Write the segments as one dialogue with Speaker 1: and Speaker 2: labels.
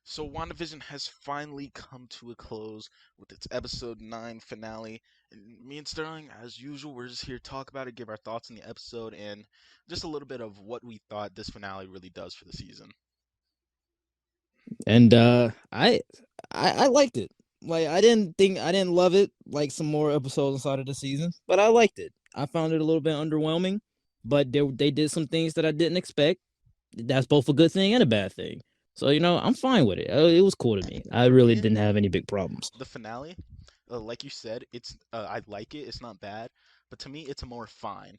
Speaker 1: So WandaVision has finally come to a close with its episode 9 finale. And me and Sterling, as usual, we're just here to talk about it, give our thoughts on the episode, and just a little bit of what we thought this finale really does for the season.
Speaker 2: And I liked it. Like I didn't love it like some more episodes inside of the season, but I liked it. I found it a little bit underwhelming, but they did some things that I didn't expect. That's both a good thing and a bad thing. So I'm fine with it. It was cool to me. I
Speaker 1: For
Speaker 2: really
Speaker 1: me,
Speaker 2: didn't have any big problems.
Speaker 1: the finale, like you said, it's I like it. It's not bad, but to me, it's a more fine.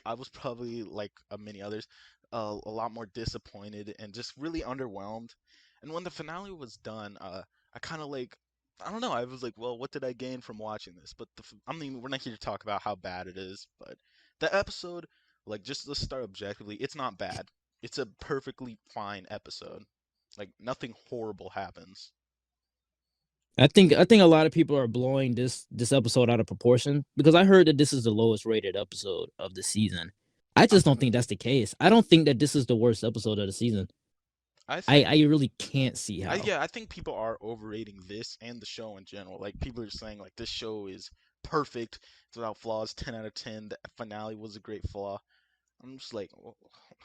Speaker 1: I was probably like many others, a lot more disappointed and just really underwhelmed. And when the finale was done, I kind of like I don't know. I was like, well, what did I gain from watching this? But I mean, we're not here to talk about how bad it is, but the episode, like, just let's start objectively, it's not bad. It's a perfectly fine episode. Like, nothing horrible happens.
Speaker 2: I think a lot of people are blowing this episode out of proportion because I heard that this is the lowest rated episode of the season. I
Speaker 1: Uh,
Speaker 2: just don't think that's the case. I don't think that this is the worst episode of the season.
Speaker 1: I
Speaker 2: I
Speaker 1: think
Speaker 2: I really can't see how.
Speaker 1: yeah, I think people are overrating this and the show in general. Like people are saying like this show is perfect, it's without flaws, 10 out of 10. The finale was a great flaw. I'm just like, well,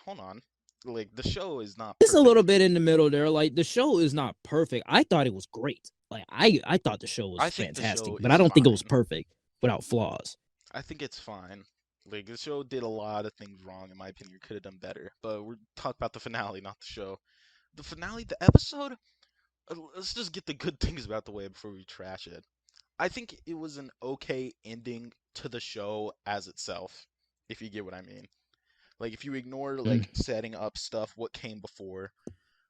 Speaker 1: hold on. Like the show is not
Speaker 2: It's a
Speaker 1: perfect.
Speaker 2: little bit in the middle there. Like the show is not perfect. I thought it was great. Like I thought the show
Speaker 1: I
Speaker 2: was
Speaker 1: think the
Speaker 2: fantastic,
Speaker 1: show
Speaker 2: but I
Speaker 1: is
Speaker 2: don't think it was
Speaker 1: fine.
Speaker 2: perfect without flaws.
Speaker 1: I think it's fine. Like the show did a lot of things wrong in my opinion. Could have done better. But we're talking about the finale, not the show. The finale, the episode, let's just get the good things about the way before we trash it. I think it was an okay ending to the show as itself, if you get what I mean. Like if you ignore
Speaker 2: Mm.
Speaker 1: like setting up stuff, what came before.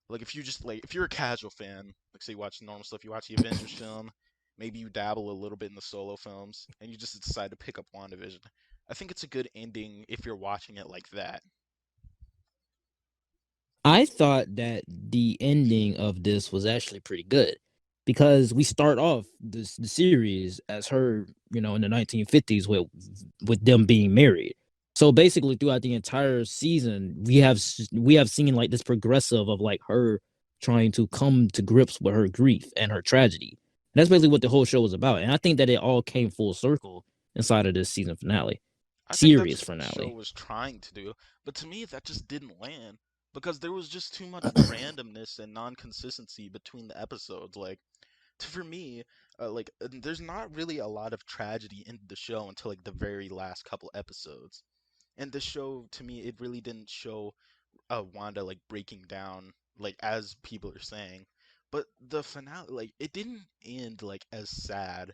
Speaker 1: Like if you just like if you're a casual fan, like say you watch normal stuff, you watch the Avengers film, maybe you dabble a little bit in the solo films, and you just decide to pick up WandaVision. I think it's a good ending if you're watching it like that.
Speaker 2: I thought that the ending of this was actually pretty good because we start off the series as her, in the 1950s with them being married. So basically, throughout the entire season, we have seen like this progressive of like her trying to come to grips with her grief and her tragedy. And that's basically what the whole show was about. And I think that it all came full circle inside of this season finale,
Speaker 1: I think that's
Speaker 2: series
Speaker 1: what the show
Speaker 2: finale.
Speaker 1: was trying to do, but to me that just didn't land because there was just too much randomness and non-consistency between the episodes. Like for me, there's not really a lot of tragedy in the show until like the very last couple episodes. And the show, to me, it really didn't show Wanda like breaking down, like as people are saying. But the finale, like it didn't end like as sad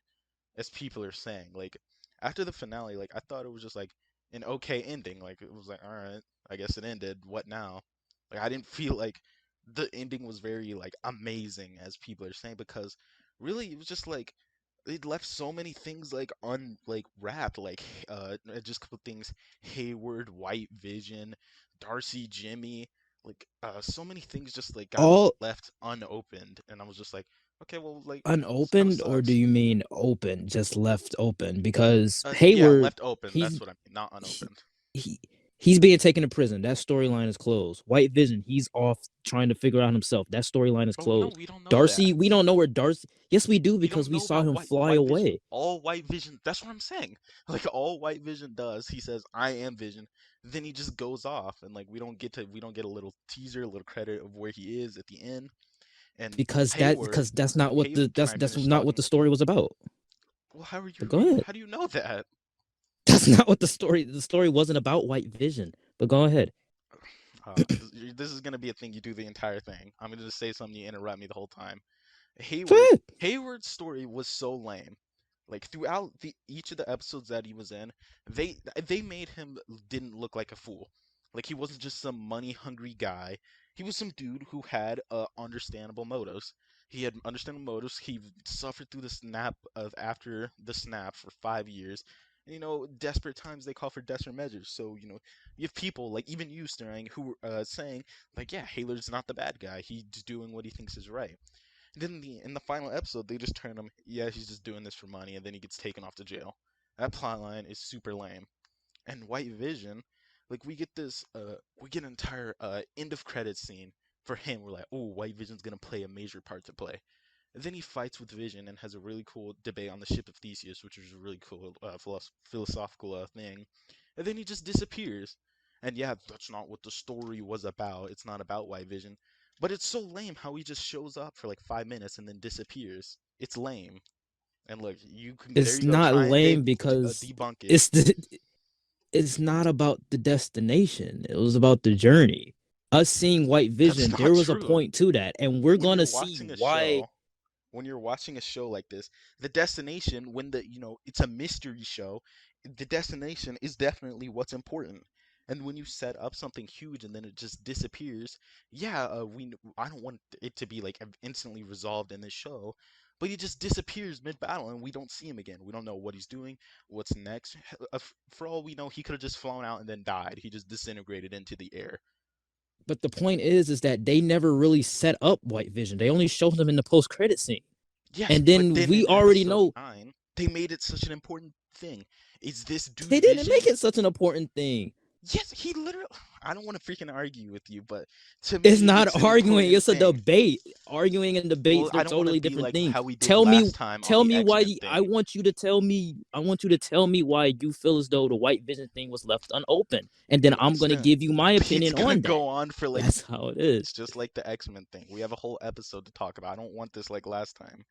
Speaker 1: as people are saying. Like after the finale, like I thought it was just like an okay ending. Like it was like, all right, I guess it ended. What now? Like I didn't feel like the ending was very like amazing as people are saying because really it was just like it left so many things like wrapped like just a couple things. Hayward, White Vision, Darcy, Jimmy, like so many things just like got
Speaker 2: All
Speaker 1: left unopened, and I was just like, okay, well, like this kind of
Speaker 2: unopened, or do
Speaker 1: sucks.
Speaker 2: you mean open, just left open? Because
Speaker 1: Yeah,
Speaker 2: Hayward,
Speaker 1: left open.
Speaker 2: he's
Speaker 1: That's what I mean, not
Speaker 2: he,
Speaker 1: unopened.
Speaker 2: he he's being taken to prison. That storyline is closed. White Vision, he's off trying to figure out himself. That storyline is
Speaker 1: But no,
Speaker 2: closed.
Speaker 1: we don't know
Speaker 2: Darcy,
Speaker 1: that.
Speaker 2: we don't know where Darcy. Yes, we do
Speaker 1: We don't
Speaker 2: because we
Speaker 1: know
Speaker 2: saw
Speaker 1: about
Speaker 2: him fly
Speaker 1: White Vision.
Speaker 2: away.
Speaker 1: All White Vision. That's what I'm saying. Like all White Vision does, he says, "I am Vision." Then he just goes off, and like we don't get a little teaser, a little credit of where he is at the end. And
Speaker 2: Because that's not what the
Speaker 1: Hayward, can I
Speaker 2: that's
Speaker 1: finish
Speaker 2: not what
Speaker 1: talking?
Speaker 2: the story was about.
Speaker 1: Well,
Speaker 2: But go ahead.
Speaker 1: how do you know that?
Speaker 2: That's not what the story wasn't about White Vision. But go ahead.
Speaker 1: This is gonna be a thing. You do the entire thing. I'm gonna just say something. You interrupt me the whole time.
Speaker 2: Go
Speaker 1: Hayward
Speaker 2: ahead.
Speaker 1: Hayward's story was so lame. Like throughout the each of the episodes that he was in, they made him didn't look like a fool. Like he wasn't just some money hungry guy. He was some dude who had understandable motives. He had understandable motives. He suffered through the snap of after the snap for 5 years. And, desperate times they call for desperate measures. So you have people like even you, Stirring, who are saying like, yeah, Hayward's not the bad guy. He's doing what he thinks is right. And then in the final episode, they just turn him. Yeah, he's just doing this for money, and then he gets taken off to jail. That plotline is super lame. And White Vision, like we get an entire end of credit scene For him, we're like, oh, White Vision's gonna play a major part to play. And then he fights with Vision and has a really cool debate on the ship of Theseus, which is a really cool philosophical thing. And then he just disappears. And yeah, that's not what the story was about. It's not about White Vision. But it's so lame how he just shows up for like 5 minutes and then disappears. It's lame. And look, there
Speaker 2: It's
Speaker 1: you go,
Speaker 2: not
Speaker 1: try and
Speaker 2: lame because
Speaker 1: debunk it.
Speaker 2: it's the it's not about the destination. It was about the journey. Us seeing White
Speaker 1: That's
Speaker 2: Vision,
Speaker 1: not
Speaker 2: there was a
Speaker 1: true.
Speaker 2: point to that, and we're
Speaker 1: When
Speaker 2: gonna
Speaker 1: you're
Speaker 2: see
Speaker 1: watching a
Speaker 2: why.
Speaker 1: show, when you're watching a show like this, the destination, when it's a mystery show, the destination is definitely what's important. And when you set up something huge and then it just disappears, yeah, I don't want it to be like instantly resolved in this show, but he just disappears mid-battle and we don't see him again. We don't know what he's doing, what's next. For all we know, he could have just flown out and then died. He just disintegrated into the air.
Speaker 2: But the point is that they never really set up White Vision. They only showed them in the post-credit scene,
Speaker 1: Yes,
Speaker 2: and
Speaker 1: but
Speaker 2: then
Speaker 1: then
Speaker 2: we
Speaker 1: in
Speaker 2: already
Speaker 1: episode
Speaker 2: know
Speaker 1: 9, they made it such an important thing. Is this dude
Speaker 2: they didn't
Speaker 1: Vision?
Speaker 2: make it such an important thing.
Speaker 1: Yes, he literally. I don't want to freaking argue with you, but to
Speaker 2: It's
Speaker 1: me, it's
Speaker 2: not
Speaker 1: an
Speaker 2: arguing,
Speaker 1: important
Speaker 2: it's a
Speaker 1: thing.
Speaker 2: debate. Arguing and
Speaker 1: Well,
Speaker 2: debates
Speaker 1: I
Speaker 2: are
Speaker 1: don't want to
Speaker 2: totally
Speaker 1: be
Speaker 2: different
Speaker 1: like
Speaker 2: things.
Speaker 1: how we did last time on
Speaker 2: Tell
Speaker 1: the
Speaker 2: me why
Speaker 1: X-Men
Speaker 2: I
Speaker 1: thing.
Speaker 2: want you to tell me I want you to tell me why you feel as though the White Vision thing was left unopened. And then I'm
Speaker 1: It's
Speaker 2: gonna
Speaker 1: gonna,
Speaker 2: give you my
Speaker 1: it's
Speaker 2: opinion
Speaker 1: gonna
Speaker 2: on that.
Speaker 1: go on for like.
Speaker 2: That's how it is.
Speaker 1: It's just like the X-Men thing. We have a whole episode to talk about. I don't want this like last time.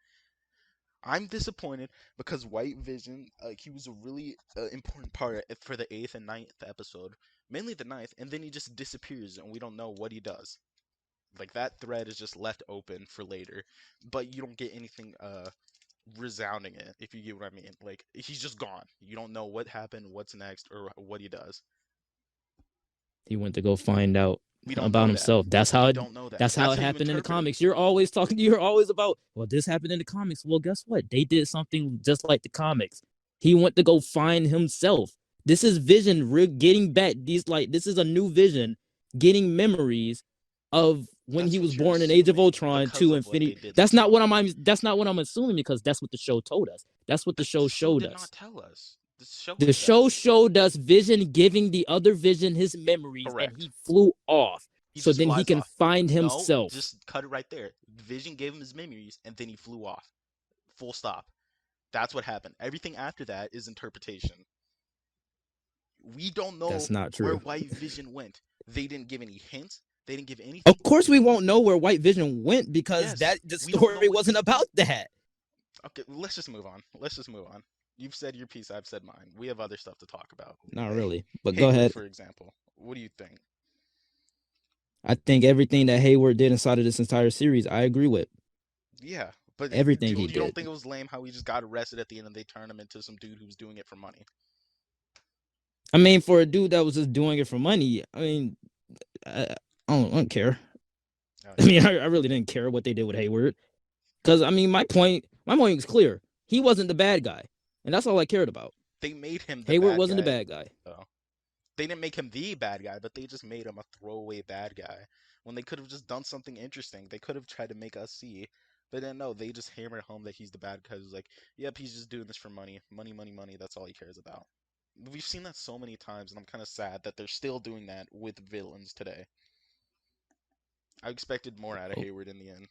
Speaker 1: I'm disappointed because White Vision, he was a really important part for the eighth and ninth episode, mainly the ninth, and then he just disappears and we don't know what he does. Like that thread is just left open for later, but you don't get anything resounding it, if you get what I mean. Like he's just gone. You don't know what happened, what's next, or what he does.
Speaker 2: He went to go find out
Speaker 1: We don't
Speaker 2: about
Speaker 1: know that.
Speaker 2: himself.
Speaker 1: We don't know that.
Speaker 2: That's how
Speaker 1: That's
Speaker 2: it
Speaker 1: how you
Speaker 2: happened in the
Speaker 1: interpret it.
Speaker 2: comics. You're always talking, you're always about, well, this happened in the comics. Well, guess what? They did something just like the comics. He went to go find himself. This is Vision getting back these, like, this is a new Vision getting memories of when
Speaker 1: That's
Speaker 2: he was
Speaker 1: what you're
Speaker 2: born in Age of
Speaker 1: assuming
Speaker 2: Ultron
Speaker 1: because
Speaker 2: to
Speaker 1: of what
Speaker 2: Infinity.
Speaker 1: they did in the
Speaker 2: That's not what I'm
Speaker 1: comics.
Speaker 2: that's not what I'm assuming, because that's what the show told us. That's what the
Speaker 1: But the
Speaker 2: show
Speaker 1: show
Speaker 2: showed
Speaker 1: did
Speaker 2: us.
Speaker 1: not tell us. The show
Speaker 2: The
Speaker 1: did that.
Speaker 2: show showed us Vision giving the other Vision his memories, and
Speaker 1: Correct.
Speaker 2: he flew off
Speaker 1: He
Speaker 2: so
Speaker 1: just
Speaker 2: then he
Speaker 1: flies
Speaker 2: can
Speaker 1: off.
Speaker 2: find
Speaker 1: No,
Speaker 2: himself.
Speaker 1: just cut it right there. Vision gave him his memories, and then he flew off. Full stop. That's what happened. Everything after that is interpretation. We don't know
Speaker 2: That's not
Speaker 1: where
Speaker 2: true.
Speaker 1: White Vision went. They didn't give any hints. They didn't give
Speaker 2: Of
Speaker 1: anything.
Speaker 2: course, we won't know where White Vision went because
Speaker 1: Yes,
Speaker 2: that the
Speaker 1: we don't know
Speaker 2: story
Speaker 1: what
Speaker 2: wasn't
Speaker 1: he's
Speaker 2: about
Speaker 1: doing.
Speaker 2: that.
Speaker 1: Okay, let's just move on. Let's just move on. You've said your piece, I've said mine. We have other stuff to talk about.
Speaker 2: Not really, but go
Speaker 1: Hayward,
Speaker 2: ahead.
Speaker 1: for example. What do you think?
Speaker 2: I think everything that Hayward did inside of this entire series, I agree with.
Speaker 1: Yeah, but
Speaker 2: Everything he
Speaker 1: you don't
Speaker 2: did.
Speaker 1: think it was lame how he just got arrested at the end and they turned him into some dude who's doing it for money?
Speaker 2: I mean, for a dude that was just doing it for money, I mean, I don't care. I mean, I really didn't care what they did with Hayward because I mean, my point was clear. He wasn't the bad guy, and that's all I cared about.
Speaker 1: They made him the
Speaker 2: Hayward
Speaker 1: bad
Speaker 2: wasn't the
Speaker 1: guy.
Speaker 2: bad guy.
Speaker 1: Oh. They didn't make him the bad guy, but they just made him a throwaway bad guy. When they could have just done something interesting. They could have tried to make us see. But then no, they just hammered home that he's the bad guy who's like, yep, he's just doing this for money. Money, money, money. That's all he cares about. We've seen that so many times, and I'm kind of sad that they're still doing that with villains today. I expected more out of Hayward in the end.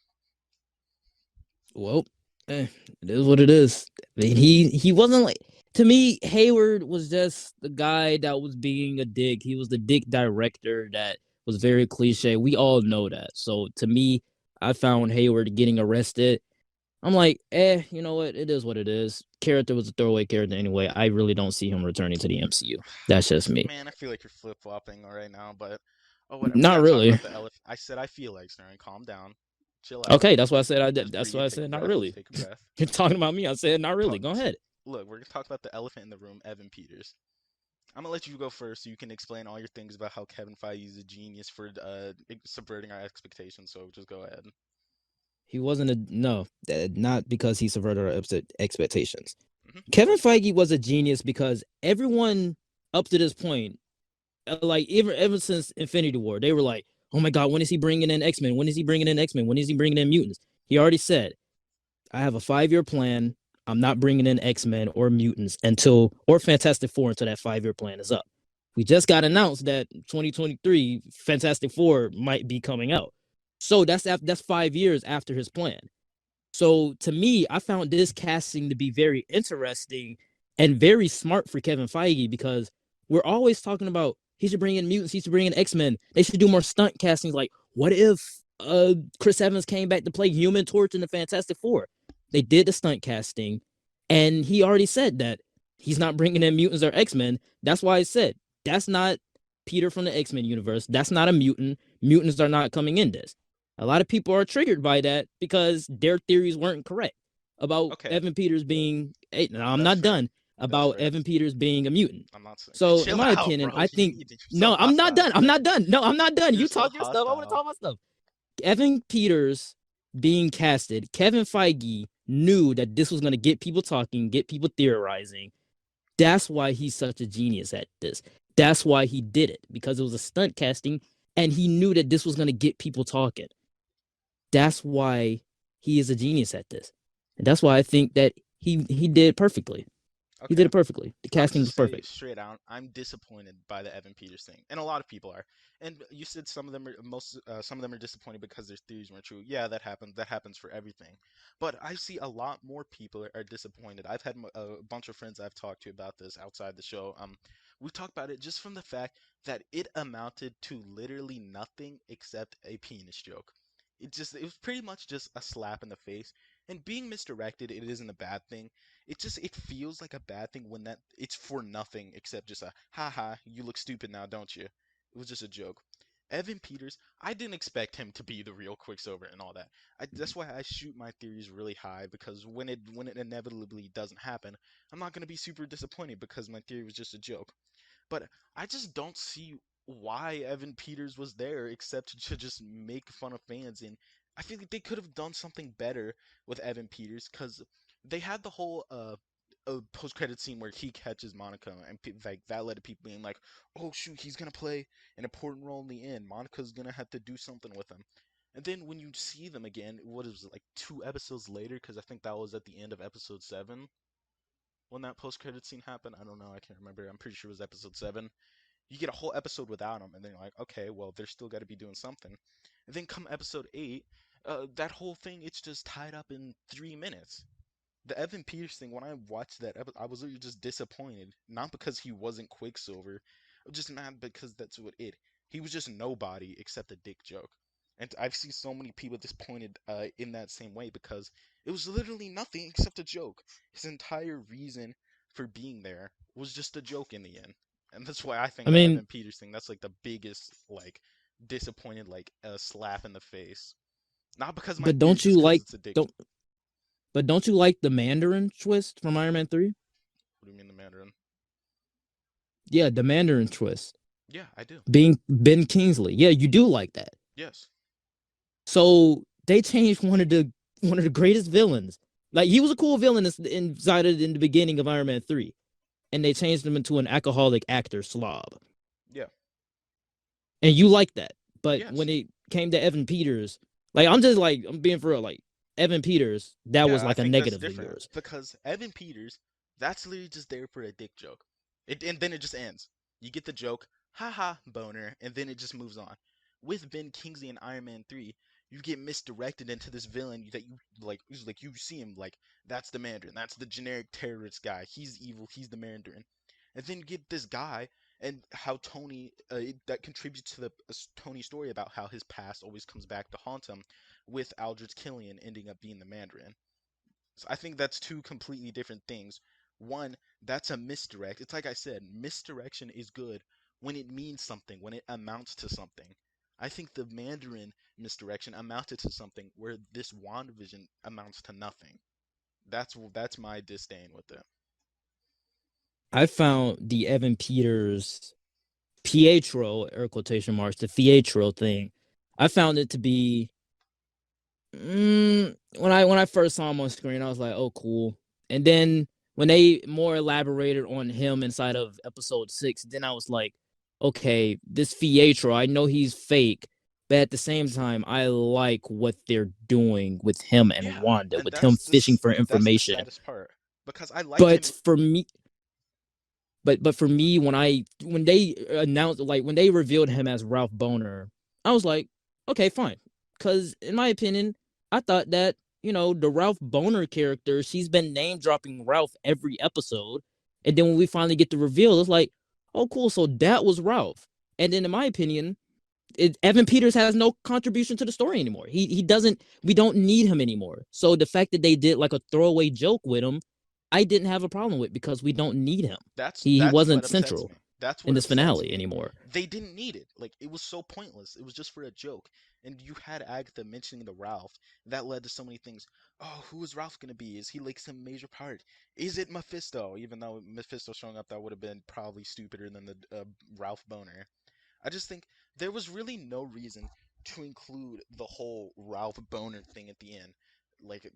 Speaker 2: Well, it is what it is. I mean, he wasn't like, to me, Hayward was just the guy that was being a dick. He was the dick director that was very cliche. We all know that. So to me, I found Hayward getting arrested. I'm like, you know what? It is what it is. Character was a throwaway character anyway. I really don't see him returning to the MCU. That's just me.
Speaker 1: Man, I feel like you're flip flopping right now, but oh, whatever. We
Speaker 2: Not
Speaker 1: gotta talk
Speaker 2: really.
Speaker 1: about the elephant. I said I feel like snoring. Calm down. Chill out.
Speaker 2: Okay, that's why I said I did.
Speaker 1: Just
Speaker 2: That's
Speaker 1: breathe.
Speaker 2: why I
Speaker 1: Take a
Speaker 2: said not
Speaker 1: breath.
Speaker 2: really.
Speaker 1: Take a breath.
Speaker 2: You're talking about me. I said not really. Go ahead.
Speaker 1: Look, we're gonna talk about the elephant in the room, Evan Peters. I'm gonna let you go first so you can explain all your things about how Kevin Feige is a genius for subverting our expectations. So just go ahead.
Speaker 2: He wasn't a no, not because he subverted our expectations.
Speaker 1: Go
Speaker 2: Kevin
Speaker 1: ahead.
Speaker 2: Feige was a genius because everyone up to this point, like ever since Infinity War, they were like, "Oh my God, when is he bringing in X-Men? When is he bringing in X-Men? When is he bringing in mutants?" He already said, "I have a 5-year plan. I'm not bringing in X-Men or mutants or Fantastic Four until that 5-year plan is up." We just got announced that 2023 Fantastic Four might be coming out. So that's 5 years after his plan. So to me, I found this casting to be very interesting and very smart for Kevin Feige because we're always talking about he should bring in mutants, he should bring in X-Men. They should do more stunt castings. Like, what if Chris Evans came back to play Human Torch in the Fantastic Four? They did the stunt casting, and he already said that he's not bringing in mutants or X-Men. That's why I said that's not Peter from the X-Men universe. That's not a mutant. Mutants are not coming in this. A lot of people are triggered by that because their theories weren't correct about
Speaker 1: Okay,
Speaker 2: Evan Peters being. Hey, no, I'm
Speaker 1: that's
Speaker 2: not
Speaker 1: fair.
Speaker 2: done
Speaker 1: That's
Speaker 2: about
Speaker 1: fair.
Speaker 2: Evan Peters being a mutant.
Speaker 1: I'm not saying.
Speaker 2: So, in
Speaker 1: Chill
Speaker 2: my
Speaker 1: out,
Speaker 2: opinion,
Speaker 1: bro.
Speaker 2: I
Speaker 1: You
Speaker 2: think
Speaker 1: need to. You're so
Speaker 2: no, I'm not
Speaker 1: hostile.
Speaker 2: done. I'm not done. No, I'm not done.
Speaker 1: You're
Speaker 2: You
Speaker 1: so
Speaker 2: talk your stuff. I want to
Speaker 1: hostile.
Speaker 2: talk my stuff. Evan Peters being casted, Kevin Feige knew that this was going to get people talking, get people theorizing. That's why he's such a genius at this. That's why he did it because it was a stunt casting and he knew that this was going to get people talking. That's why he is a genius at this. And that's why I think that he did perfectly. He
Speaker 1: Okay.
Speaker 2: did it perfectly. The
Speaker 1: I'll
Speaker 2: casting was
Speaker 1: just say
Speaker 2: perfect.
Speaker 1: straight out, I'm disappointed by the Evan Peters thing, and a lot of people are. And you said some of them are some of them are disappointed because their theories weren't true. Yeah, that happens. That happens for everything. But I see a lot more people are disappointed. I've had a bunch of friends I've talked to about this outside the show. We talked about it just from the fact that it amounted to literally nothing except a penis joke. It was pretty much just a slap in the face. And being misdirected, it isn't a bad thing. It feels like a bad thing when that it's for nothing except just a haha, you look stupid now, don't you? It was just a joke. Evan Peters, I didn't expect him to be the real Quicksilver and all that. That's why I shoot my theories really high because when it inevitably doesn't happen, I'm not gonna be super disappointed because my theory was just a joke. But I just don't see why Evan Peters was there except to just make fun of fans. And I feel like they could have done something better with Evan Peters because they had the whole post-credit scene where he catches Monica, and like that led to people being like, "Oh shoot, he's gonna play an important role in the end. Monica's gonna have to do something with him." And then when you see them again, what is it, like 2 episodes later? Because I think that was at the end of episode 7 when that post-credit scene happened. I don't know, I can't remember. I'm pretty sure it was episode 7. You get a whole episode without him, and then you're like, okay, well, they're still got to be doing something. And then come episode 8, that whole thing, it's just tied up in 3 minutes. The Evan Peters thing, when I watched that episode, I was literally just disappointed. Not because he wasn't Quicksilver, I'm just mad because that's what it. He was just nobody except a dick joke. And I've seen so many people disappointed in that same way because it was literally nothing except a joke. His entire reason for being there was just a joke in the end. And that's why I
Speaker 2: I
Speaker 1: think the
Speaker 2: mean,
Speaker 1: Evan Peters thing, that's like the biggest, like, disappointed, like, slap in the face. Not because of my
Speaker 2: but
Speaker 1: theory,
Speaker 2: don't
Speaker 1: just
Speaker 2: you
Speaker 1: because
Speaker 2: like
Speaker 1: it's a dick.
Speaker 2: don't but don't you like the Mandarin twist from Iron Man 3?
Speaker 1: What do you mean the Mandarin?
Speaker 2: Yeah, the Mandarin twist.
Speaker 1: Yeah, I do.
Speaker 2: Being Ben Kingsley. Yeah, you do like that.
Speaker 1: Yes.
Speaker 2: So they changed one of the greatest villains. Like he was a cool villain inside in the beginning of Iron Man 3. And they changed him into an alcoholic actor slob.
Speaker 1: Yeah.
Speaker 2: And you like that. But when
Speaker 1: Yes.
Speaker 2: it came to Evan Peters, like I'm being for real, like Evan Peters, that was
Speaker 1: Yeah, I
Speaker 2: like a
Speaker 1: think that's
Speaker 2: negative of
Speaker 1: different
Speaker 2: yours.
Speaker 1: because Evan Peters, that's literally just there for a dick joke. And then it just ends. You get the joke, haha, boner, and then it just moves on. With Ben Kingsley in Iron Man 3, you get misdirected into this villain that you like you see him like that's the Mandarin, that's the generic terrorist guy. He's evil, he's the Mandarin. And then you get this guy and how Tony that contributes to the Tony story about how his past always comes back to haunt him with Aldrich Killian ending up being the Mandarin. So I think that's two completely different things. One, that's a misdirect. It's like I said, misdirection is good when it means something, when it amounts to something. I think the Mandarin misdirection amounted to something where this WandaVision amounts to nothing. That's my disdain with it.
Speaker 2: I found the Evan Peters Pietro, air quotation marks, the Pietro thing. I found it to be when I first saw him on screen, I was like, oh cool. And then when they more elaborated on him inside of episode 6, then I was like, okay, this Pietro, I know he's fake, but at the same time, I like what they're doing with him and
Speaker 1: Yeah,
Speaker 2: Wanda,
Speaker 1: and
Speaker 2: with him fishing for
Speaker 1: that's the
Speaker 2: information.
Speaker 1: saddest part because I liked
Speaker 2: But
Speaker 1: him.
Speaker 2: for me, but for me, when they announced, like when they revealed him as Ralph Boner, I was like, okay, fine, because in my opinion, I thought that the Ralph Boner character, she's been name dropping Ralph every episode, and then when we finally get the reveal, it's like, oh cool, so that was Ralph. And then in my opinion, Evan Peters has no contribution to the story anymore. He doesn't. We don't need him anymore. So the fact that they did like a throwaway joke with him, I didn't have a problem with because we don't need him. He
Speaker 1: That's what
Speaker 2: wasn't
Speaker 1: upsets
Speaker 2: central
Speaker 1: me. That's
Speaker 2: in
Speaker 1: what
Speaker 2: this
Speaker 1: upsets
Speaker 2: finale
Speaker 1: me.
Speaker 2: anymore.
Speaker 1: They didn't need it. Like it was so pointless. It was just for a joke. And you had Agatha mentioning the Ralph. That led to so many things. Oh, who is Ralph gonna be? Is he like some major part? Is it Mephisto? Even though Mephisto showing up, that would have been probably stupider than the Ralph Boner. I just think there was really no reason to include the whole Ralph Boner thing at the end. Like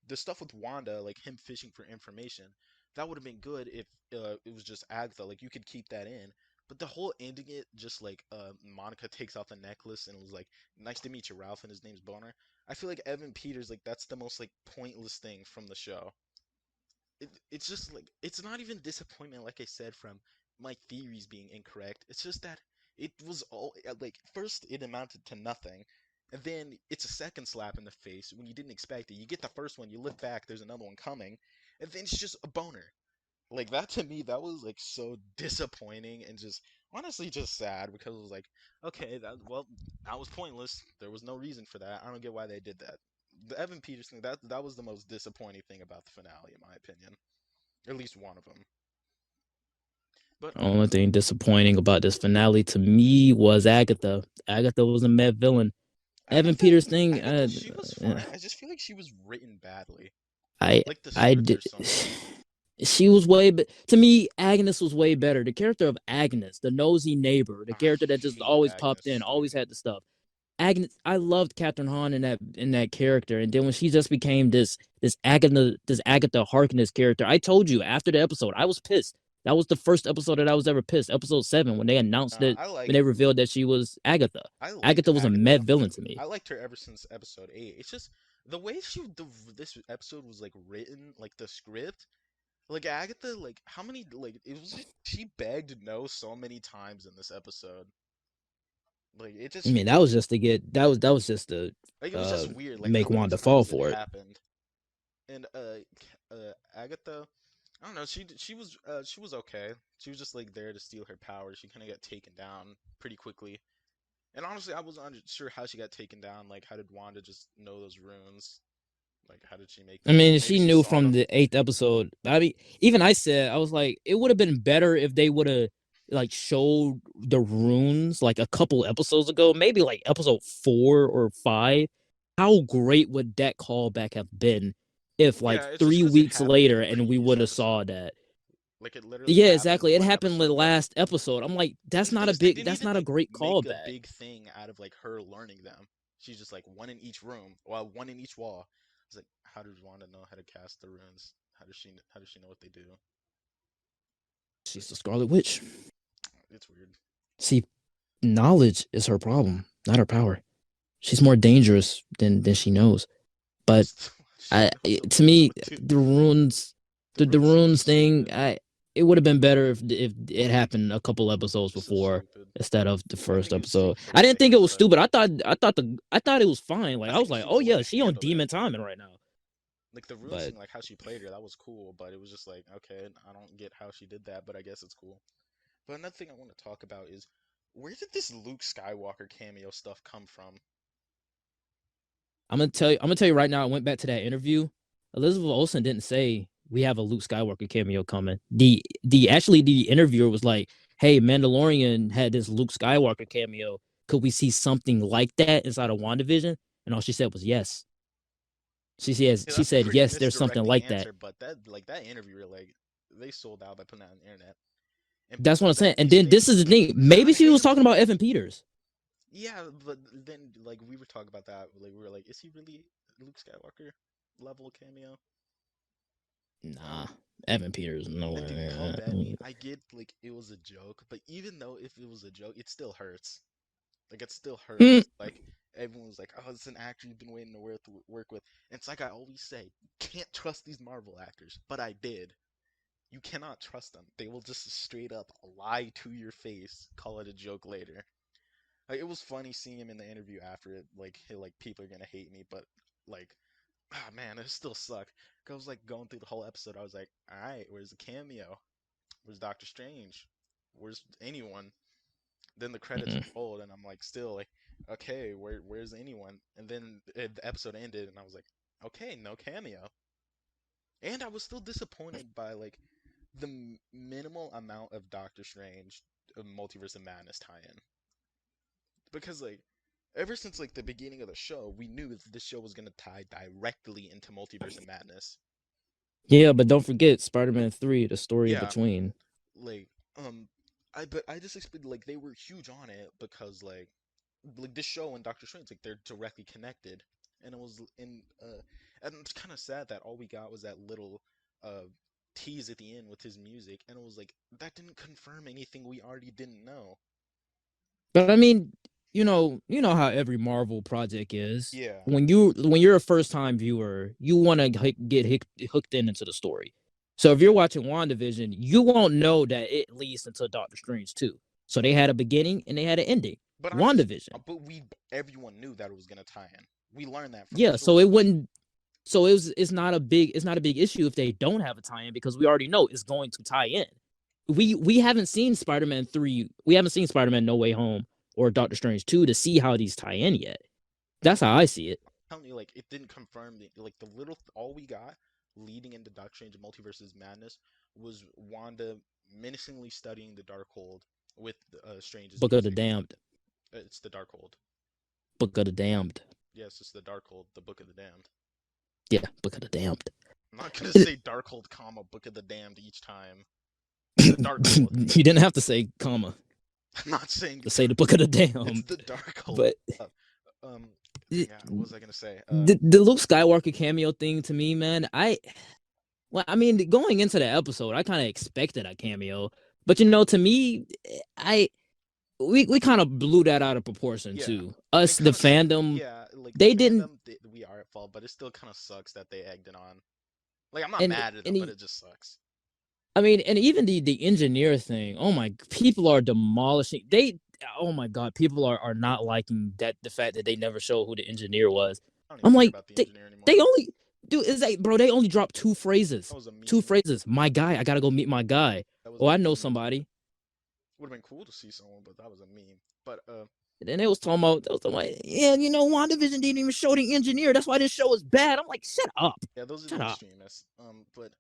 Speaker 1: the stuff with Wanda, like him fishing for information, that would have been good if it was just Agatha. Like you could keep that in. But the whole ending it just like Monica takes off the necklace and was like, "Nice to meet you, Ralph," and his name's Boner. I feel like Evan Peters like that's the most like pointless thing from the show. It's just like it's not even disappointment like I said from my theories being incorrect. It's just that it was all like first it amounted to nothing, and then it's a second slap in the face when you didn't expect it. You get the first one, you look back, there's another one coming, and then it's just a boner. Like that to me, that was like so disappointing and just honestly just sad because it was like, okay, that was pointless. There was no reason for that. I don't get why they did that. The Evan Peters thing, that was the most disappointing thing about the finale, in my opinion. At least one of them. But
Speaker 2: The only thing disappointing about this finale to me was Agatha. Agatha was a mad villain. Evan
Speaker 1: Agatha,
Speaker 2: Peters thing,
Speaker 1: Agatha, she was fine. I just feel like she was written badly.
Speaker 2: I
Speaker 1: Like the
Speaker 2: I
Speaker 1: script
Speaker 2: did.
Speaker 1: or something.
Speaker 2: She was way, but to me, Agnes was way better. The character of Agnes, the nosy neighbor, the
Speaker 1: I
Speaker 2: character that just
Speaker 1: hate
Speaker 2: always popped in,
Speaker 1: Agnes,
Speaker 2: always
Speaker 1: dude.
Speaker 2: had the stuff. Agnes, I loved Catherine Hahn in that character, and then when she just became this Agatha Harkness character, I told you after the episode, I was pissed. That was the first episode that I was ever pissed. Episode 7, when they announced that,
Speaker 1: I
Speaker 2: when
Speaker 1: like
Speaker 2: they revealed that she was Agatha.
Speaker 1: I liked
Speaker 2: Agatha was a mad
Speaker 1: Agatha.
Speaker 2: villain to me.
Speaker 1: I liked her ever since episode 8. It's just the way this episode was like written, like the script, like Agatha, like how many like it was just, she begged no so many times in this episode. Like it
Speaker 2: I
Speaker 1: just
Speaker 2: mean, that was just to get that was just to
Speaker 1: like it was just weird like how
Speaker 2: make
Speaker 1: many
Speaker 2: Wanda fall
Speaker 1: times it
Speaker 2: for it.
Speaker 1: happened. And Agatha, I don't know, she was okay. She was just like there to steal her power. She kind of got taken down pretty quickly. And honestly, I wasn't sure how she got taken down. Like, how did Wanda just know those runes? Like, how did she make
Speaker 2: I
Speaker 1: them?
Speaker 2: mean,
Speaker 1: Maybe
Speaker 2: she
Speaker 1: she
Speaker 2: knew
Speaker 1: saw
Speaker 2: from
Speaker 1: them.
Speaker 2: the eighth episode. I mean, even I said, I was like, it would have been better if they would have like showed the runes like a couple episodes ago, maybe like episode 4 or 5. How great would that callback have been if like
Speaker 1: Yeah, it's just
Speaker 2: three
Speaker 1: because it
Speaker 2: weeks
Speaker 1: happened in
Speaker 2: later
Speaker 1: the
Speaker 2: and we
Speaker 1: previous
Speaker 2: would have saw
Speaker 1: episode.
Speaker 2: that?
Speaker 1: Like, it literally
Speaker 2: Yeah,
Speaker 1: happened
Speaker 2: exactly. It
Speaker 1: one
Speaker 2: happened the
Speaker 1: episode ago.
Speaker 2: last episode. I'm like,
Speaker 1: And the thing is, they didn't
Speaker 2: that's
Speaker 1: even
Speaker 2: not a
Speaker 1: like
Speaker 2: great
Speaker 1: make a
Speaker 2: callback.
Speaker 1: big thing out of like her learning them. She's just like one in each room, well, one in each wall. It's like, how does Wanda know how to cast the runes? How does she know what they do?
Speaker 2: She's the Scarlet Witch.
Speaker 1: It's weird.
Speaker 2: See, knowledge is her problem, not her power. She's more dangerous than she knows. But
Speaker 1: She knows a
Speaker 2: to
Speaker 1: lot
Speaker 2: me,
Speaker 1: too.
Speaker 2: the runes,
Speaker 1: The
Speaker 2: the
Speaker 1: runes seem
Speaker 2: runes thing,
Speaker 1: stupid.
Speaker 2: it would have been better if it happened a couple episodes
Speaker 1: It's so
Speaker 2: before
Speaker 1: stupid.
Speaker 2: instead of the
Speaker 1: I
Speaker 2: first
Speaker 1: think it was too
Speaker 2: episode. I didn't think it
Speaker 1: caretaker,
Speaker 2: was
Speaker 1: but
Speaker 2: stupid. I thought it was fine. Like
Speaker 1: I
Speaker 2: I was
Speaker 1: think
Speaker 2: like,
Speaker 1: she
Speaker 2: oh
Speaker 1: the way
Speaker 2: yeah,
Speaker 1: they
Speaker 2: she on
Speaker 1: handled it,
Speaker 2: demon timing right now.
Speaker 1: like the rune
Speaker 2: But
Speaker 1: thing, like how she played her, that was cool. But it was just like, okay, I don't get how she did that, but I guess it's cool. But another thing I want to talk about is where did this Luke Skywalker cameo stuff come from?
Speaker 2: I'm gonna tell you right now. I went back to that interview. Elizabeth Olsen didn't say we have a Luke Skywalker cameo coming. The interviewer was like, "Hey, Mandalorian had this Luke Skywalker cameo. Could we see something like that inside of WandaVision?" And all she said was yes.
Speaker 1: Yeah,
Speaker 2: She
Speaker 1: that's a
Speaker 2: said
Speaker 1: pretty
Speaker 2: yes. There's something
Speaker 1: misdirecting
Speaker 2: like that.
Speaker 1: answer, but that interviewer like they sold out by putting that on the internet. And
Speaker 2: That's what I'm saying.
Speaker 1: that
Speaker 2: And
Speaker 1: is
Speaker 2: then
Speaker 1: they
Speaker 2: this is the thing.
Speaker 1: not
Speaker 2: Maybe she was
Speaker 1: Hayden
Speaker 2: talking about
Speaker 1: Pierce.
Speaker 2: Evan Peters.
Speaker 1: Yeah, but then like we were talking about that. Like we were like, is he really Luke Skywalker level cameo?
Speaker 2: Nah, Evan Peters, no
Speaker 1: And dude, come at
Speaker 2: way.
Speaker 1: me. I get like it was a joke, but even though if it was a joke, it still hurts. Like it still
Speaker 2: Mm,
Speaker 1: hurts. Like everyone's like, "Oh, it's an actor you've been waiting to work with." And it's like I always say, can't trust these Marvel actors, but I did. You cannot trust them. They will just straight up lie to your face, call it a joke later. Like it was funny seeing him in the interview after it. Like like people are gonna hate me, but like ah man, it still sucked. 'Cause I was like going through the whole episode. I was like, all right, where's the cameo? Where's Doctor Strange? Where's anyone? Then the credits
Speaker 2: Mm.
Speaker 1: rolled, and I'm like, still like, okay, where's anyone? And then the episode ended, and I was like, okay, no cameo. And I was still disappointed by like the minimal amount of Doctor Strange Multiverse of Madness tie-in because like ever since like the beginning of the show, we knew that this show was gonna tie directly into Multiverse of Madness.
Speaker 2: Yeah, but don't forget Spider-Man 3, the story in
Speaker 1: Yeah,
Speaker 2: between.
Speaker 1: like but I just expected like they were huge on it because like this show and Doctor Strange like they're directly connected, and it was in and it's kind of sad that all we got was that little uh tease at the end with his music, and it was like that didn't confirm anything we already didn't know.
Speaker 2: But I mean, you know how every Marvel project is.
Speaker 1: Yeah,
Speaker 2: When you're a first time viewer, you want to get hooked into the story. So if you're
Speaker 1: yeah.
Speaker 2: watching WandaVision, you won't know that it leads into Doctor Strange too. So they had a beginning and they had an ending.
Speaker 1: But I'm just,
Speaker 2: WandaVision.
Speaker 1: but we everyone knew that it was gonna tie in. We learned that from the
Speaker 2: Yeah, so
Speaker 1: source
Speaker 2: it
Speaker 1: material.
Speaker 2: wouldn't so it's not a big issue if they don't have a tie-in because we already know it's going to tie in. We haven't seen Spider-Man 3, we haven't seen Spider-Man No Way Home or Doctor Strange 2 to see how these tie in yet. That's how I see it.
Speaker 1: Telling you, like it didn't confirm like the little all we got leading into Doctor Strange Multiverse's Madness was Wanda menacingly studying the Darkhold with Strange's
Speaker 2: Book of the
Speaker 1: music.
Speaker 2: Damned.
Speaker 1: It's the Darkhold.
Speaker 2: Book of the Damned.
Speaker 1: Yes, it's the Darkhold, the Book of the Damned.
Speaker 2: Yeah, Book of the Damned.
Speaker 1: I'm not gonna say Darkhold, comma Book of the Damned each time. It's the Darkhold.
Speaker 2: You didn't have to say comma
Speaker 1: I'm not saying
Speaker 2: to say the Book of the
Speaker 1: it's
Speaker 2: Damned.
Speaker 1: the Darkhold.
Speaker 2: But
Speaker 1: Uh, um,
Speaker 2: the,
Speaker 1: yeah, what was I gonna say?
Speaker 2: the Luke Skywalker cameo thing to me, man, I mean, going into the episode, I kind of expected a cameo, but to me, I we kind of blew that out of proportion
Speaker 1: Yeah,
Speaker 2: too.
Speaker 1: it
Speaker 2: Us, the
Speaker 1: kind of
Speaker 2: fandom,
Speaker 1: yeah, like the
Speaker 2: they didn't,
Speaker 1: fandom, we are at fault, but it still kind of sucks that they egged it on. Like I'm not
Speaker 2: and
Speaker 1: mad at them,
Speaker 2: and
Speaker 1: but
Speaker 2: he,
Speaker 1: it just sucks.
Speaker 2: I mean, and even the engineer thing. Oh my, people are demolishing. Oh my god, people are not liking that the fact that they never show who the engineer was.
Speaker 1: I don't even
Speaker 2: I'm
Speaker 1: care
Speaker 2: like,
Speaker 1: about the
Speaker 2: they
Speaker 1: engineer anymore.
Speaker 2: they only dude is like, bro, they only dropped two
Speaker 1: That
Speaker 2: phrases,
Speaker 1: was a
Speaker 2: two
Speaker 1: meme.
Speaker 2: phrases. My guy, I gotta go meet my guy.
Speaker 1: That was
Speaker 2: Oh,
Speaker 1: a
Speaker 2: I know
Speaker 1: meme.
Speaker 2: somebody.
Speaker 1: Would have been cool to see someone, but that was a meme. But
Speaker 2: And then they was talking about, yeah, WandaVision didn't even show the engineer. That's why this show is bad. I'm like, shut up,
Speaker 1: yeah, those are
Speaker 2: shut
Speaker 1: the
Speaker 2: up.
Speaker 1: extremists. But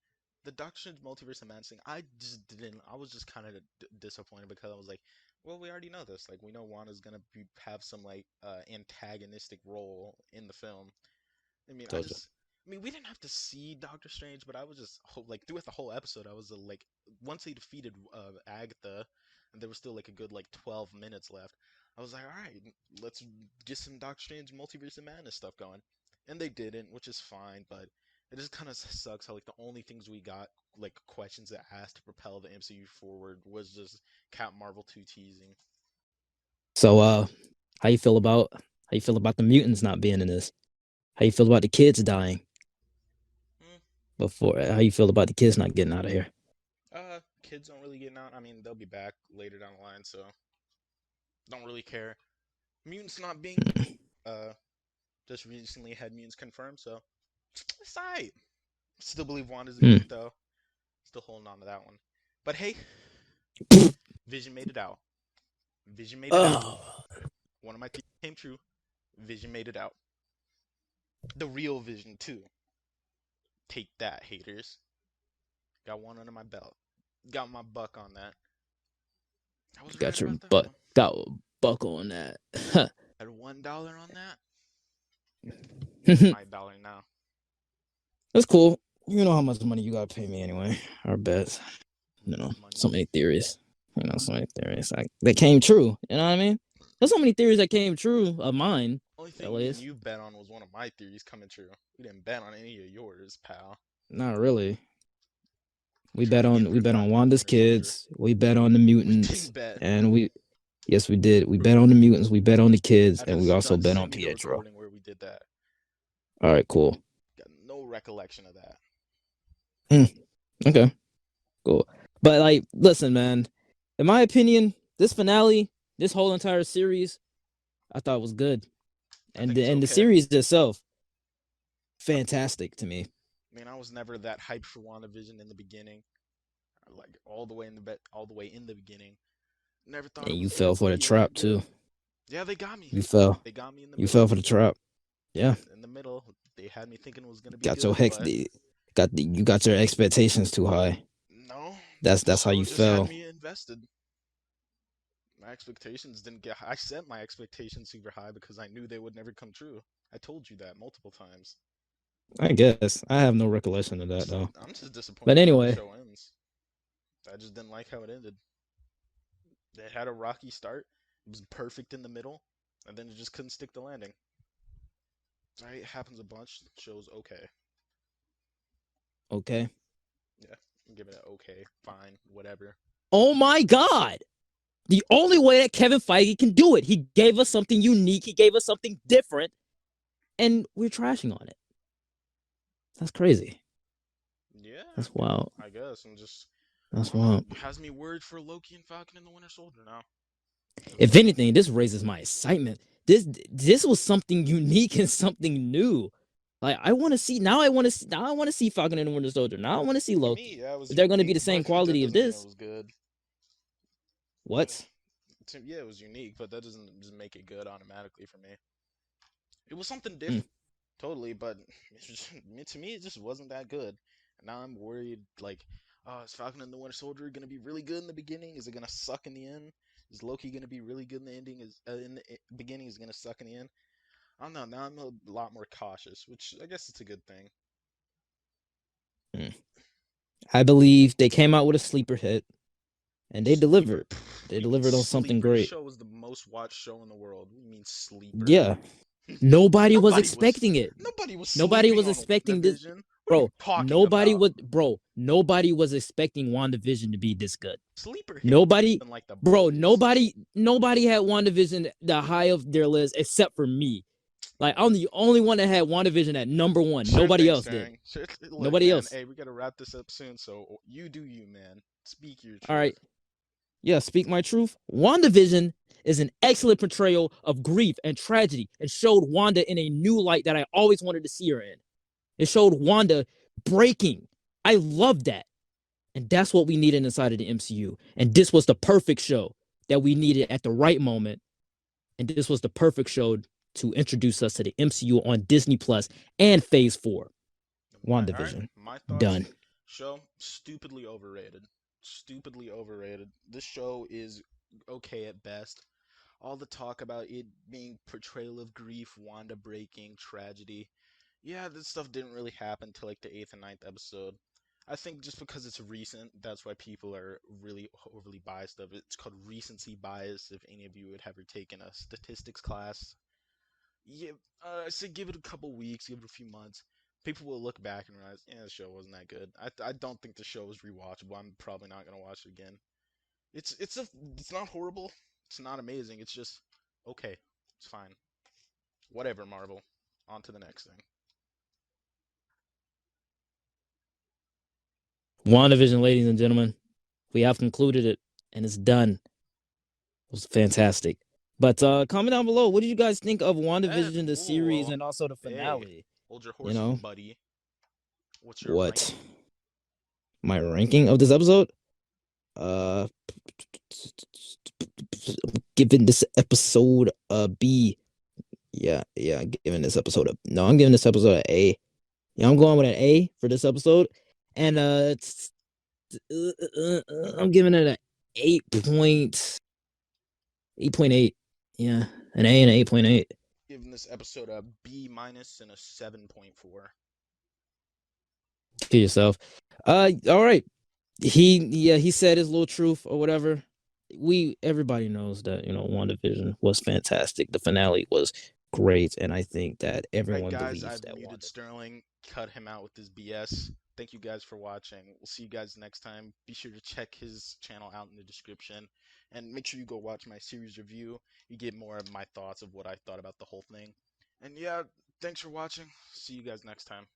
Speaker 1: the Doctor Strange Multiverse of Madness thing, I just didn't. I was just kind of disappointed because I was like, well, we already know this. Like, we know Wanda's gonna have some like antagonistic role in the film. I mean,
Speaker 2: Told you.
Speaker 1: I mean, we didn't have to see Doctor Strange, but I was just like throughout the whole episode, I was like, once they defeated Agatha, and there was still like a good like 12 minutes left. I was like, all right, let's get some Doctor Strange Multiverse of Madness stuff going, and they didn't, which is fine. But it just kind of sucks how like the only things we got like questions that asked to propel the MCU forward was just Captain Marvel 2 teasing.
Speaker 2: So, how you feel about the mutants not being in this? How you feel about the kids dying
Speaker 1: Mm,
Speaker 2: before? How you feel about the kids not getting out of here?
Speaker 1: kids don't really get out. I mean, they'll be back later down the line, so don't really care. Mutants not being there. Uh, just recently had mutants confirmed, so it's alright. Still believe Wanda's a
Speaker 2: Hmm.
Speaker 1: mutant though. Still holding on to that one. But hey, Vision made it out. Vision made it out.
Speaker 2: Oh,
Speaker 1: One of my theories came true. Vision made it out. The real Vision too. Take that, haters. Got one under my belt. Got my buck on that. I was right
Speaker 2: got your
Speaker 1: about that
Speaker 2: butt.
Speaker 1: one.
Speaker 2: Got a buckle on that.
Speaker 1: Had $1 on that.
Speaker 2: That's
Speaker 1: My dollar now.
Speaker 2: cool. You know how much money you gotta pay me anyway. Our bets.
Speaker 1: Money.
Speaker 2: So many theories. So many theories that came true. You know what I mean? There's so many theories that came true of mine,
Speaker 1: Only
Speaker 2: at
Speaker 1: thing me and
Speaker 2: least.
Speaker 1: you bet on was one of my theories coming true. We didn't bet on any of yours, pal.
Speaker 2: Not really. We
Speaker 1: Trying
Speaker 2: bet
Speaker 1: to get
Speaker 2: on we
Speaker 1: through
Speaker 2: bet on
Speaker 1: goddamn
Speaker 2: Wanda's
Speaker 1: Winter Soldier.
Speaker 2: kids. We bet on the
Speaker 1: We
Speaker 2: mutants,
Speaker 1: didn't bet.
Speaker 2: and yes, we did. We bet on the mutants. We bet on the kids, and we also bet on
Speaker 1: Send me the
Speaker 2: Pietro.
Speaker 1: recording where we did that.
Speaker 2: All right, cool.
Speaker 1: Got no recollection of that.
Speaker 2: Okay, cool. But like, listen, man. In my opinion, this finale, this whole entire series, I thought it was good,
Speaker 1: I
Speaker 2: and
Speaker 1: think
Speaker 2: the,
Speaker 1: it's
Speaker 2: and the
Speaker 1: okay.
Speaker 2: series itself,
Speaker 1: I
Speaker 2: fantastic to me.
Speaker 1: mean, I was never that hyped for WandaVision in the beginning, like all the way in the beginning. Never thought
Speaker 2: And
Speaker 1: it
Speaker 2: you
Speaker 1: was gonna
Speaker 2: fell for the
Speaker 1: be that
Speaker 2: trap
Speaker 1: good.
Speaker 2: too.
Speaker 1: Yeah, they got me.
Speaker 2: You fell.
Speaker 1: They got me in the
Speaker 2: You
Speaker 1: middle.
Speaker 2: fell for the trap. Yeah,
Speaker 1: In the middle, they had me thinking it was gonna be
Speaker 2: got your
Speaker 1: good,
Speaker 2: hex.
Speaker 1: but
Speaker 2: You got your expectations too high.
Speaker 1: no, the
Speaker 2: That's how
Speaker 1: show
Speaker 2: you
Speaker 1: just had
Speaker 2: fell.
Speaker 1: me invested. My expectations didn't get. I set my expectations super high because I knew they would never come true. I told you that multiple times.
Speaker 2: I guess I have no recollection of that though.
Speaker 1: I'm just
Speaker 2: But
Speaker 1: disappointed how the
Speaker 2: anyway,
Speaker 1: show ends. I just didn't like how it ended. It had a rocky start. It was perfect in the middle, and then it just couldn't stick the landing. Right? It happens a bunch. Shows okay.
Speaker 2: okay.
Speaker 1: Yeah, I'm giving it okay, fine, whatever.
Speaker 2: Oh my God! The only way that Kevin Feige can do it, he gave us something unique. He gave us something different, and we're trashing on it. That's crazy.
Speaker 1: Yeah,
Speaker 2: That's wild.
Speaker 1: I guess. I'm just, I
Speaker 2: That's
Speaker 1: don't know.
Speaker 2: wild.
Speaker 1: It has me worried for Loki and Falcon and the Winter Soldier now.
Speaker 2: If
Speaker 1: 'Cause
Speaker 2: anything, this raises my excitement. This was something unique and something new. Like I want to see now. I want to see Falcon and the Winter Soldier. Now I want to see
Speaker 1: to me,
Speaker 2: Loki.
Speaker 1: yeah, it was
Speaker 2: If they're going to be
Speaker 1: unique,
Speaker 2: the same
Speaker 1: but that
Speaker 2: quality of
Speaker 1: doesn't mean it
Speaker 2: this,
Speaker 1: was good.
Speaker 2: what?
Speaker 1: Yeah, it was unique, but that doesn't just make it good automatically for me. It was something
Speaker 2: Mm.
Speaker 1: different, totally, but to me, it just wasn't that good. And now I'm worried, like, is Falcon and the Winter Soldier gonna be really good in the beginning? Is it gonna suck in the end? Is Loki gonna be really good in the ending? Is in the beginning is gonna suck in the end? I don't know. Now I'm a lot more cautious, which I guess it's a good thing.
Speaker 2: Mm. I believe they came out with a sleeper hit, and they
Speaker 1: Sleeper?
Speaker 2: delivered.
Speaker 1: What
Speaker 2: They
Speaker 1: do you mean
Speaker 2: delivered on something
Speaker 1: sleeper? This
Speaker 2: great.
Speaker 1: show is the most watched show in the world. What do you mean sleeper?
Speaker 2: Yeah, nobody was
Speaker 1: Nobody was
Speaker 2: expecting it.
Speaker 1: nobody was
Speaker 2: Nobody
Speaker 1: sleeping
Speaker 2: was
Speaker 1: on
Speaker 2: expecting this,
Speaker 1: WandaVision. What are you
Speaker 2: bro.
Speaker 1: talking about?
Speaker 2: Nobody was expecting WandaVision to be this good.
Speaker 1: Sleeper hit
Speaker 2: Nobody,
Speaker 1: something like the
Speaker 2: bro,
Speaker 1: boys.
Speaker 2: nobody had WandaVision the high of their list except for me. Like I'm the only one that had WandaVision at number one.
Speaker 1: Sure
Speaker 2: Nobody
Speaker 1: thing,
Speaker 2: else did.
Speaker 1: Staring. Sure look,
Speaker 2: Nobody
Speaker 1: man.
Speaker 2: else.
Speaker 1: Hey, we gotta wrap this up soon. So you do you, man. Speak your
Speaker 2: All
Speaker 1: truth.
Speaker 2: right. Yeah, speak my truth. WandaVision is an excellent portrayal of grief and tragedy and showed Wanda in a new light that I always wanted to see her in. It showed Wanda breaking. I love that. And that's what we needed inside of the MCU. And this was the perfect show that we needed at the right moment. And this was the perfect show to introduce us to the MCU on Disney Plus and Phase 4.
Speaker 1: All right.
Speaker 2: WandaVision.
Speaker 1: My thoughts.
Speaker 2: Done.
Speaker 1: Show stupidly overrated. Stupidly overrated. This show is okay at best. All the talk about it being portrayal of grief, Wanda breaking, tragedy. Yeah, this stuff didn't really happen till like the eighth and ninth episode. I think just because it's recent, that's why people are really overly biased of it. It's called recency bias. If any of you would have ever taken a statistics class, yeah, I say give it a couple weeks, give it a few months. People will look back and realize, yeah, the show wasn't that good. I don't think the show is rewatchable. I'm probably not gonna watch it again. It's not horrible. It's not amazing. It's just okay. It's fine. Whatever, Marvel. On to the next thing.
Speaker 2: WandaVision, ladies and gentlemen. We have concluded it and it's done. It was fantastic. But comment down below, what did you guys think of WandaVision, the series,
Speaker 1: Well,
Speaker 2: and also the
Speaker 1: hey,
Speaker 2: finale?
Speaker 1: hold your
Speaker 2: You
Speaker 1: horses,
Speaker 2: know,
Speaker 1: buddy. What's your
Speaker 2: what?
Speaker 1: ranking?
Speaker 2: My ranking of this episode? Uh, I'm giving this episode a B. Yeah, I'm giving this episode a no. I'm giving this episode an A. Yeah, I'm going with an A for this episode, and I'm giving it an 8.8. Yeah, an A and an 8.8.
Speaker 1: Giving this episode a B minus and a 7.4.
Speaker 2: To yourself. All right. He said his little truth or whatever. Everybody knows that WandaVision was fantastic. The finale was great, and I think that
Speaker 1: Alright,
Speaker 2: everyone
Speaker 1: guys,
Speaker 2: believes
Speaker 1: I've
Speaker 2: that
Speaker 1: muted
Speaker 2: Wanda.
Speaker 1: Sterling. Cut him out with his BS. Thank you guys for watching. We'll see you guys next time. Be sure to check his channel out in the description. And make sure you go watch my series review. You get more of my thoughts of what I thought about the whole thing. And yeah, thanks for watching. See you guys next time.